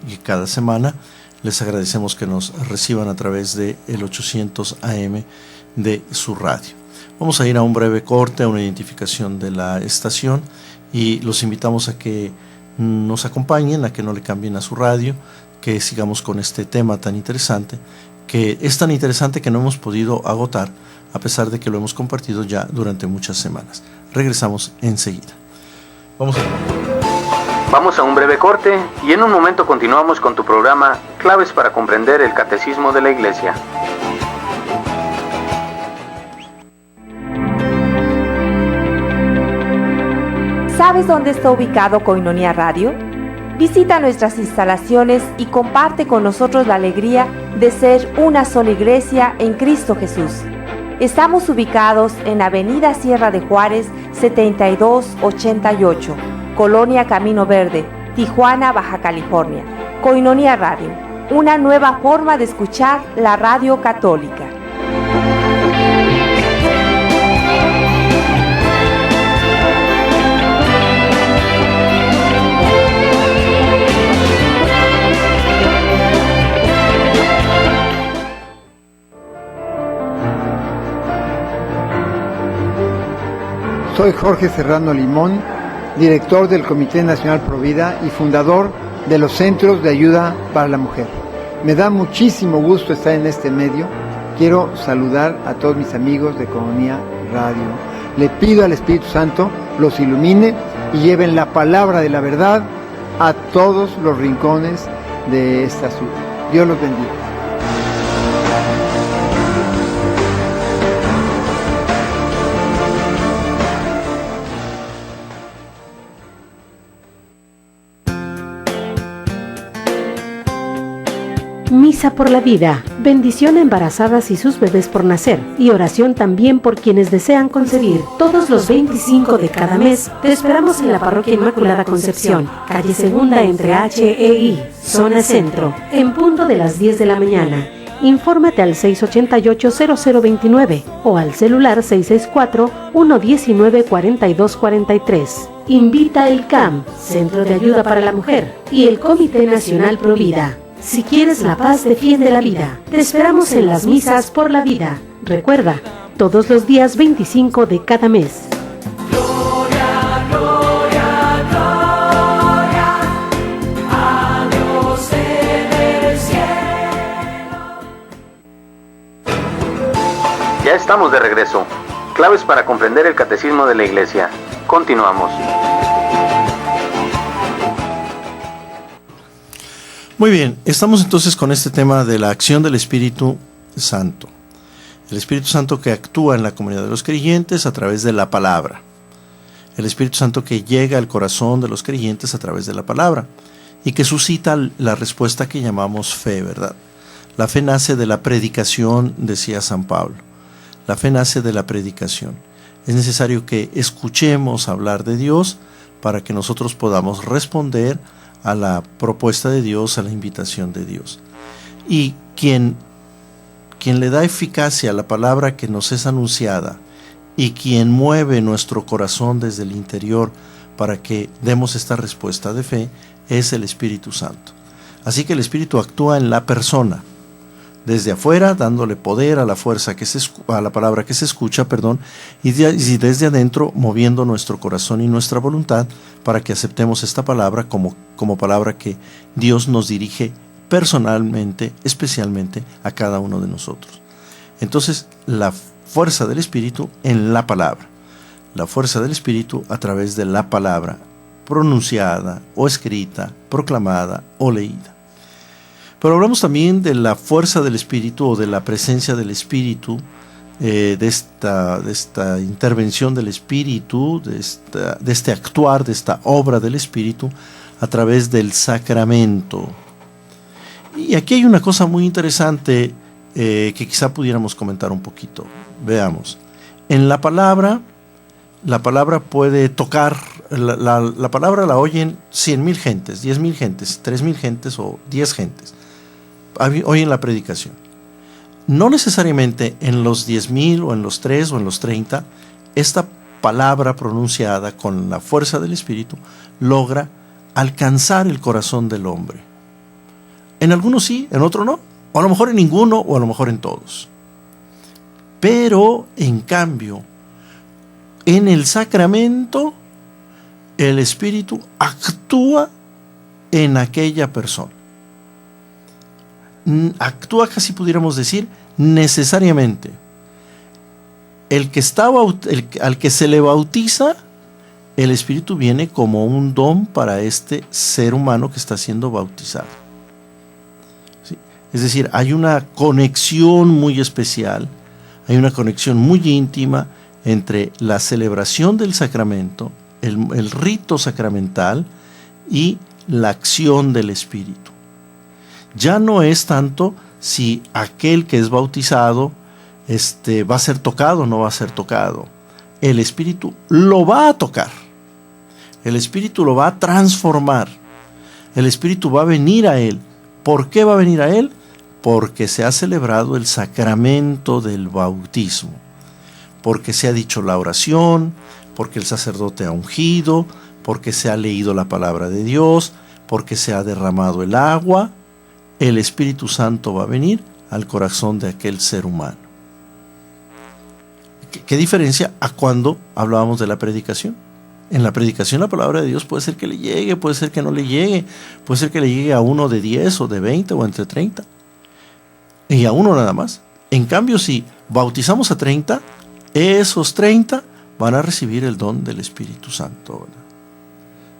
[SPEAKER 3] y cada semana les agradecemos que nos reciban a través de el 800 AM de su radio. Vamos a ir a un breve corte, a una identificación de la estación, y los invitamos a que nos acompañen, a que no le cambien a su radio, que sigamos con este tema tan interesante, que es tan interesante que no hemos podido agotar, a pesar de que lo hemos compartido ya durante muchas semanas. Regresamos enseguida.
[SPEAKER 1] Vamos a un breve corte y en un momento continuamos con tu programa Claves para comprender el Catecismo de la Iglesia.
[SPEAKER 12] ¿Sabes dónde está ubicado Koinonia Radio? Visita nuestras instalaciones y comparte con nosotros la alegría de ser una sola iglesia en Cristo Jesús. Estamos ubicados en Avenida Sierra de Juárez 7288, Colonia Camino Verde, Tijuana, Baja California. Koinonia Radio, una nueva forma de escuchar la radio católica.
[SPEAKER 13] Soy Jorge Serrano Limón, director del Comité Nacional Provida y fundador de los Centros de Ayuda para la Mujer. Me da muchísimo gusto estar en este medio. Quiero saludar a todos mis amigos de Koinonia Radio. Le pido al Espíritu Santo los ilumine y lleven la palabra de la verdad a todos los rincones de esta ciudad. Dios los bendiga.
[SPEAKER 14] Misa por la vida, bendición a embarazadas y sus bebés por nacer, y oración también por quienes desean concebir. Todos los 25 de cada mes te esperamos en la Parroquia Inmaculada Concepción, calle Segunda entre H e I, zona centro, en punto de las 10 de la mañana. Infórmate al 688-0029 o al celular 664-119-4243. Invita el CAM, Centro de Ayuda para la Mujer, y el Comité Nacional Provida. Si quieres la paz, defiende la vida. Te esperamos en las misas por la vida. Recuerda, todos los días 25 de cada mes.
[SPEAKER 2] Gloria, gloria, gloria a Dios en el cielo.
[SPEAKER 1] Ya estamos de regreso. Claves para comprender el catecismo de la Iglesia. Continuamos.
[SPEAKER 3] Muy bien, estamos entonces con este tema de la acción del Espíritu Santo. El Espíritu Santo que actúa en la comunidad de los creyentes a través de la palabra. El Espíritu Santo que llega al corazón de los creyentes a través de la palabra y que suscita la respuesta que llamamos fe, ¿verdad? La fe nace de la predicación, decía San Pablo. La fe nace de la predicación. Es necesario que escuchemos hablar de Dios para que nosotros podamos responder a la propuesta de Dios, a la invitación de Dios. Y quien le da eficacia a la palabra que nos es anunciada y quien mueve nuestro corazón desde el interior para que demos esta respuesta de fe es el Espíritu Santo. Así que el Espíritu actúa en la persona, desde afuera, dándole poder a la fuerza a la palabra que se escucha, y desde adentro moviendo nuestro corazón y nuestra voluntad para que aceptemos esta palabra como palabra que Dios nos dirige personalmente, especialmente a cada uno de nosotros. Entonces, la fuerza del Espíritu en la palabra, la fuerza del Espíritu a través de la palabra pronunciada o escrita, proclamada o leída. Pero hablamos también de la fuerza del Espíritu o de la presencia del Espíritu, de esta intervención del Espíritu, de este actuar, de esta obra del Espíritu a través del sacramento. Y aquí hay una cosa muy interesante que quizá pudiéramos comentar un poquito. Veamos. En la palabra puede tocar, la palabra la oyen 100,000 gentes, 10,000 gentes, 3,000 gentes o 10 gentes. Oyen la predicación. No necesariamente en los 10,000 o en los 3 o en los 30, esta palabra pronunciada con la fuerza del Espíritu logra alcanzar el corazón del hombre. En algunos sí, en otros no, o a lo mejor en ninguno, o a lo mejor en todos. Pero, en cambio, en el sacramento, el Espíritu actúa en aquella persona. Actúa, casi pudiéramos decir, necesariamente. Al que se le bautiza, el Espíritu viene como un don para este ser humano que está siendo bautizado. ¿Sí? Es decir, hay una conexión muy especial, hay una conexión muy íntima entre la celebración del sacramento, el rito sacramental y la acción del Espíritu. Ya no es tanto si aquel que es bautizado va a ser tocado o no va a ser tocado. El Espíritu lo va a tocar. El Espíritu lo va a transformar. El Espíritu va a venir a él. ¿Por qué va a venir a él? Porque se ha celebrado el sacramento del bautismo. Porque se ha dicho la oración, porque el sacerdote ha ungido, porque se ha leído la palabra de Dios, porque se ha derramado el agua. El Espíritu Santo va a venir al corazón de aquel ser humano. ¿Qué diferencia a cuando hablábamos de la predicación? En la predicación la palabra de Dios puede ser que le llegue, puede ser que no le llegue, puede ser que le llegue a uno de 10 o de 20 o entre 30. Y a uno nada más. En cambio, si bautizamos a 30, esos 30 van a recibir el don del Espíritu Santo, ¿verdad?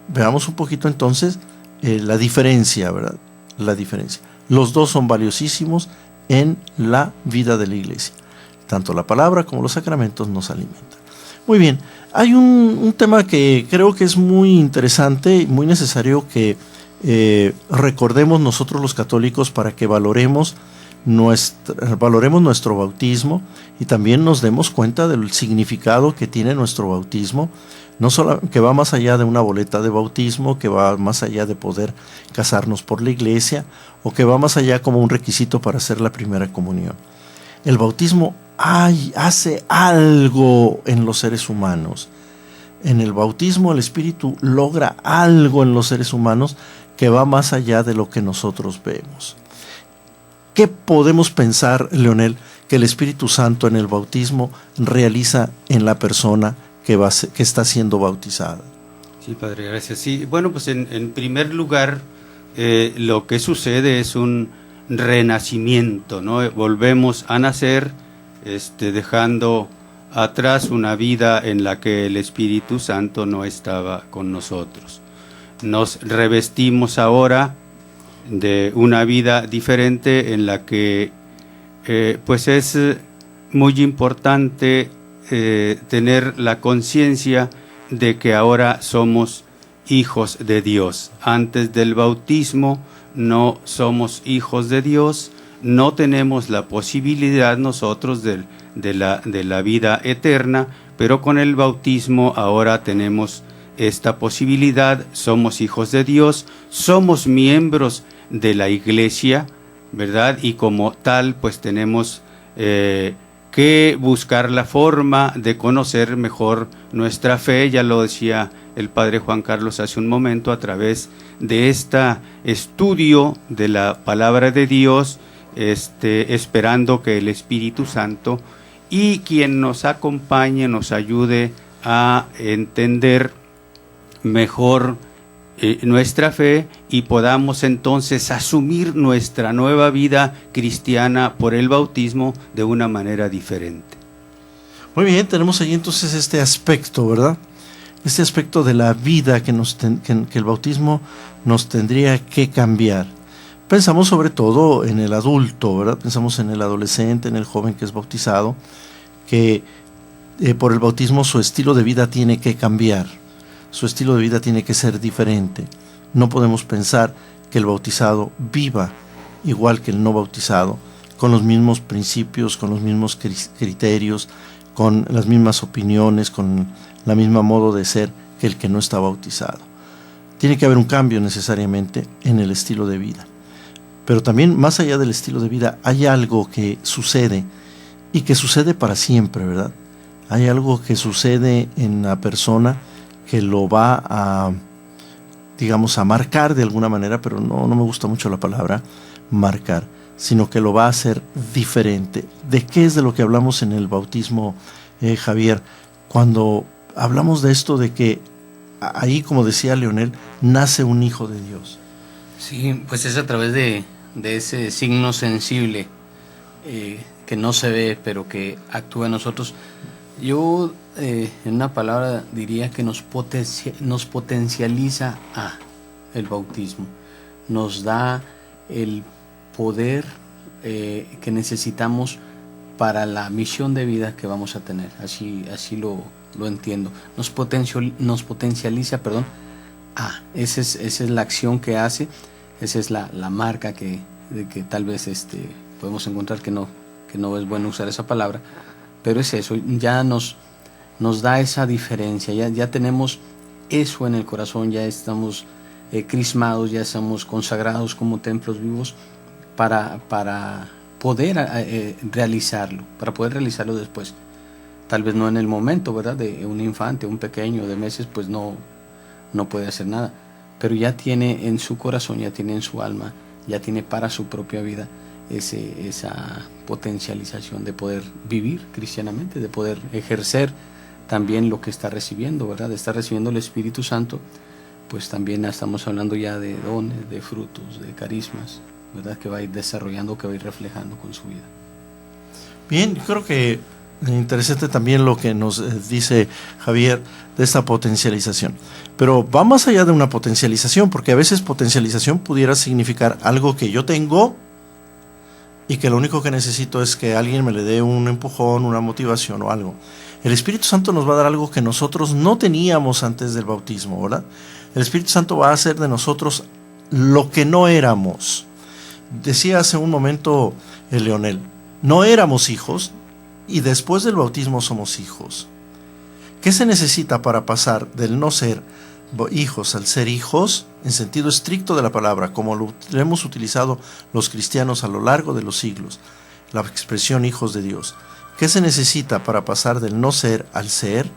[SPEAKER 3] Veamos un poquito entonces la diferencia, ¿verdad? La diferencia. Los dos son valiosísimos en la vida de la iglesia. Tanto la palabra como los sacramentos nos alimentan. Muy bien, hay un tema que creo que es muy interesante y muy necesario que recordemos nosotros los católicos para que valoremos nuestro bautismo y también nos demos cuenta del significado que tiene nuestro bautismo, no solo que va más allá de una boleta de bautismo, que va más allá de poder casarnos por la iglesia o que va más allá como un requisito para hacer la primera comunión. El bautismo hace algo en los seres humanos. En el bautismo el Espíritu logra algo en los seres humanos que va más allá de lo que nosotros vemos. ¿Qué podemos pensar, Leonel, que el Espíritu Santo en el bautismo realiza en la persona que está siendo bautizada?
[SPEAKER 4] Sí, Padre, gracias. Sí, bueno, pues en primer lugar, lo que sucede es un renacimiento, ¿no? Volvemos a nacer, dejando atrás una vida en la que el Espíritu Santo no estaba con nosotros. Nos revestimos ahora de una vida diferente en la que pues es muy importante tener la conciencia de que ahora somos hijos de Dios. Antes del bautismo no somos hijos de Dios, no tenemos la posibilidad nosotros de la vida eterna, pero con el bautismo ahora tenemos esta posibilidad, somos hijos de Dios, somos miembros de la iglesia, ¿verdad? Y como tal, pues tenemos que buscar la forma de conocer mejor nuestra fe, ya lo decía el Padre Juan Carlos hace un momento, a través de este estudio de la palabra de Dios, esperando que el Espíritu Santo y quien nos acompañe nos ayude a entender mejor nuestra fe y podamos entonces asumir nuestra nueva vida cristiana por el bautismo de una manera diferente.
[SPEAKER 3] Muy bien, tenemos ahí entonces este aspecto, ¿verdad? Este aspecto de la vida que el bautismo nos tendría que cambiar. Pensamos sobre todo en el adulto, ¿verdad? Pensamos en el adolescente, en el joven que es bautizado, que por el bautismo su estilo de vida tiene que cambiar. Su estilo de vida tiene que ser diferente. No podemos pensar que el bautizado viva igual que el no bautizado, con los mismos principios, con los mismos criterios, con las mismas opiniones, con la misma modo de ser que el que no está bautizado. Tiene que haber un cambio necesariamente en el estilo de vida. Pero también más allá del estilo de vida hay algo que sucede y que sucede para siempre, ¿verdad? Hay algo que sucede en la persona que lo va a, digamos, a marcar de alguna manera, pero no me gusta mucho la palabra marcar, sino que lo va a hacer diferente. ¿De qué es de lo que hablamos en el bautismo, Javier? Cuando hablamos de esto, de que ahí, como decía Leonel, nace un hijo de Dios.
[SPEAKER 5] Sí, pues es a través de ese signo sensible que no se ve, pero que actúa en nosotros. Yo, en una palabra, diría que nos potencializa el bautismo. Nos da el poder que necesitamos para la misión de vida que vamos a tener. Así lo entiendo. Nos potencializa, esa es la acción que hace, esa es la marca que tal vez podemos encontrar que no es bueno usar esa palabra, pero es eso, ya nos da esa diferencia, ya tenemos eso en el corazón, ya estamos crismados, ya estamos consagrados como templos vivos para poder realizarlo después. Tal vez no en el momento, ¿verdad? De un infante, un pequeño de meses, pues no puede hacer nada, pero ya tiene en su corazón, ya tiene en su alma, ya tiene para su propia vida esa potencialización de poder vivir cristianamente, de poder ejercer también lo que está recibiendo, ¿verdad? De estar recibiendo el Espíritu Santo, pues también estamos hablando ya de dones, de frutos, de carismas, ¿verdad? Que va a ir desarrollando, que va a ir reflejando con su vida.
[SPEAKER 3] Bien, yo creo que interesante también lo que nos dice Javier de esta potencialización, pero va más allá de una potencialización, porque a veces potencialización pudiera significar algo que yo tengo y que lo único que necesito es que alguien me le dé un empujón, una motivación o algo. El Espíritu Santo nos va a dar algo que nosotros no teníamos antes del bautismo, ¿verdad? El Espíritu Santo va a hacer de nosotros lo que no éramos. Decía hace un momento Leonel, no éramos hijos y después del bautismo somos hijos. ¿Qué se necesita para pasar del no ser hijos al ser hijos en sentido estricto de la palabra, como lo hemos utilizado los cristianos a lo largo de los siglos, la expresión hijos de Dios? ¿Qué se necesita para pasar del no ser al ser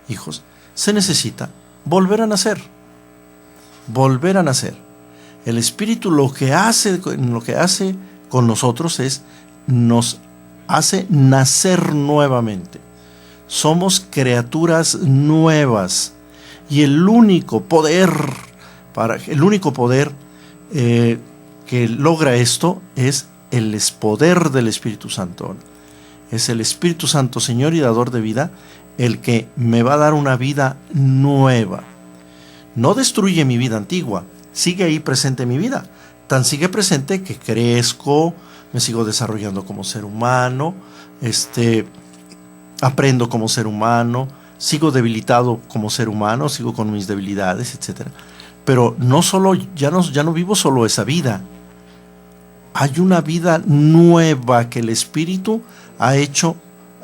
[SPEAKER 3] hijos? Se necesita volver a nacer. Volver a nacer. El Espíritu lo que hace con nosotros es nos hace nacer nuevamente. Somos criaturas nuevas y el único poder que logra esto es el poder del Espíritu Santo. Es el Espíritu Santo, Señor y dador de vida, el que me va a dar una vida nueva. No destruye mi vida antigua, sigue ahí presente mi vida. Tan sigue presente que crezco, me sigo desarrollando como ser humano, aprendo como ser humano, sigo debilitado como ser humano, sigo con mis debilidades, etc. Pero ya no vivo solo esa vida. Hay una vida nueva que el Espíritu ha hecho,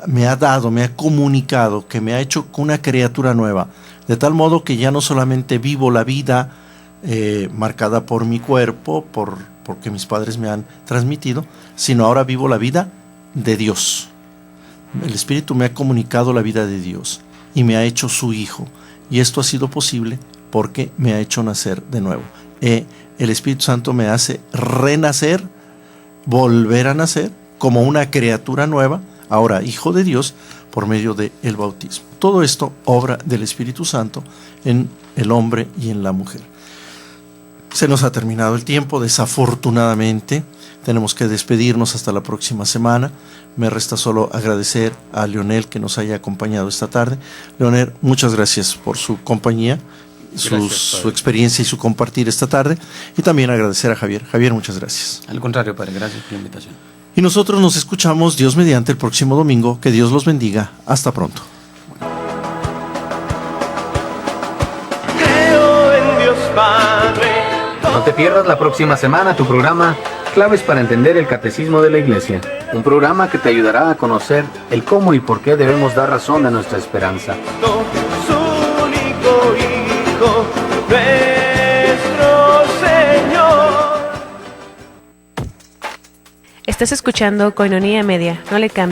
[SPEAKER 3] me ha dado, me ha comunicado, que me ha hecho una criatura nueva. De tal modo que ya no solamente vivo la vida marcada por mi cuerpo, porque mis padres me han transmitido, sino ahora vivo la vida de Dios. El Espíritu me ha comunicado la vida de Dios y me ha hecho su hijo. Y esto ha sido posible porque me ha hecho nacer de nuevo. El Espíritu Santo me hace renacer, volver a nacer como una criatura nueva, ahora hijo de Dios, por medio del bautismo. Todo esto obra del Espíritu Santo en el hombre y en la mujer. Se nos ha terminado el tiempo, desafortunadamente. Tenemos que despedirnos hasta la próxima semana. Me resta solo agradecer a Leonel que nos haya acompañado esta tarde. Leonel, muchas gracias por su compañía, su experiencia y su compartir esta tarde. Y también agradecer a Javier. Javier, muchas gracias.
[SPEAKER 5] Al contrario, Padre, gracias por la invitación.
[SPEAKER 3] Y nosotros nos escuchamos, Dios mediante, el próximo domingo. Que Dios los bendiga. Hasta pronto.
[SPEAKER 2] Creo en Dios Padre.
[SPEAKER 1] No te pierdas la próxima semana tu programa Claves para entender el Catecismo de la Iglesia. Un programa que te ayudará a conocer el cómo y por qué debemos dar razón de nuestra esperanza.
[SPEAKER 2] Su único Hijo, nuestro Señor.
[SPEAKER 11] Estás escuchando Koinonia Media. No le cambies.